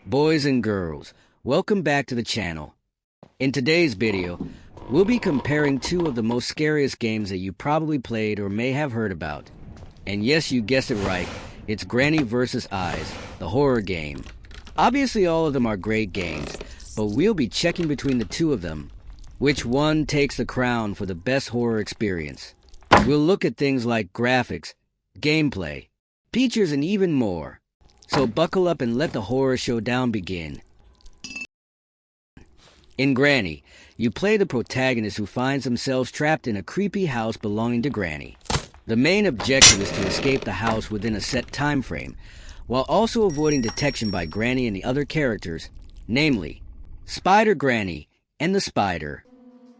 Boys and girls, welcome back to the channel. In today's video, we'll be comparing two of the most scariest games that you probably played or may have heard about. And yes, you guessed it right, it's Granny vs. Eyes, the horror game. Obviously all of them are great games, but we'll be checking between the two of them. Which one takes the crown for the best horror experience? We'll look at things like graphics, gameplay, features, and even more. So buckle up and let the horror showdown begin. In Granny, you play the protagonist who finds themselves trapped in a creepy house belonging to Granny. The main objective is to escape the house within a set time frame, while also avoiding detection by Granny and the other characters, namely, Spider Granny and the Spider.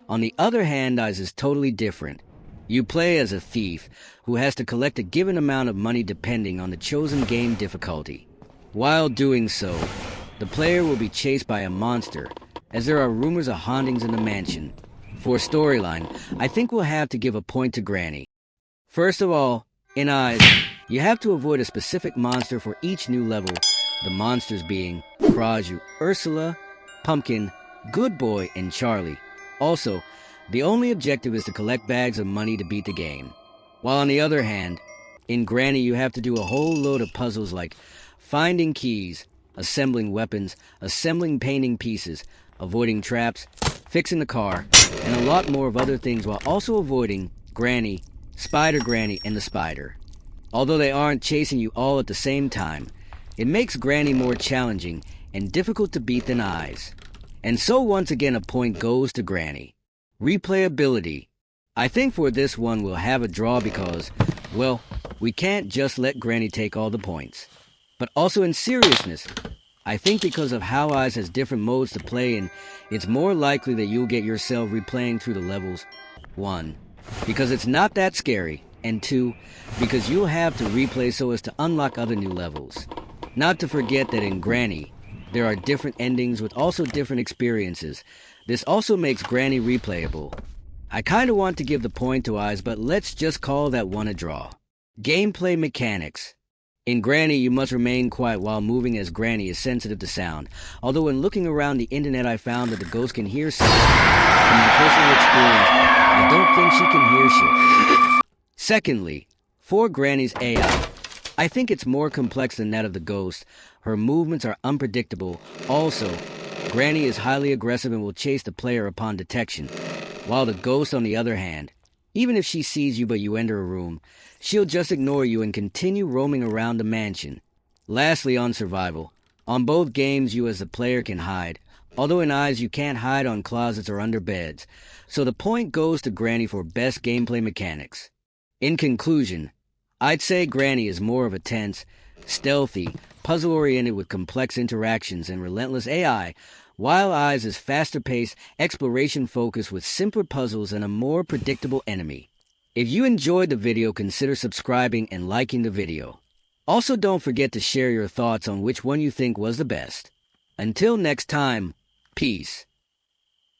On the other hand, Eyes is totally different. You play as a thief who has to collect a given amount of money depending on the chosen game difficulty. While doing so, the player will be chased by a monster, as there are rumors of hauntings in the mansion. For storyline, I think we'll have to give a point to Granny. First of all, in Eyes, you have to avoid a specific monster for each new level, the monsters being Kraju, Ursula, Pumpkin, Good Boy, and Charlie. Also, the only objective is to collect bags of money to beat the game. While on the other hand, in Granny you have to do a whole load of puzzles like finding keys, assembling weapons, assembling painting pieces, avoiding traps, fixing the car, and a lot more of other things while also avoiding Granny, Spider Granny, and the Spider. Although they aren't chasing you all at the same time, it makes Granny more challenging and difficult to beat than Eyes. And so once again a point goes to Granny. Replayability. I think for this one we'll have a draw because, well, we can't just let Granny take all the points. But also in seriousness, I think because of how Eyes has different modes to play in, it's more likely that you'll get yourself replaying through the levels. 1. Because it's not that scary, and 2. Because you'll have to replay so as to unlock other new levels. Not to forget that in Granny, there are different endings with also different experiences. This also makes Granny replayable. I kinda want to give the point to Eyes, but let's just call that one a draw. Gameplay mechanics. In Granny, you must remain quiet while moving as Granny is sensitive to sound. Although when looking around the internet I found that the ghost can hear sound. From my personal experience, I don't think she can hear shit. Secondly, for Granny's AI, I think it's more complex than that of the ghost. Her movements are unpredictable. Also, Granny is highly aggressive and will chase the player upon detection. While the ghost, on the other hand, even if she sees you but you enter a room, she'll just ignore you and continue roaming around the mansion. Lastly, on survival. On both games, you as the player can hide, although in Eyes you can't hide on closets or under beds. So the point goes to Granny for best gameplay mechanics. In conclusion, I'd say Granny is more of a tense, stealthy, puzzle-oriented with complex interactions and relentless AI, while Eyes is faster-paced, exploration-focused with simpler puzzles and a more predictable enemy. If you enjoyed the video, consider subscribing and liking the video. Also, don't forget to share your thoughts on which one you think was the best. Until next time, peace.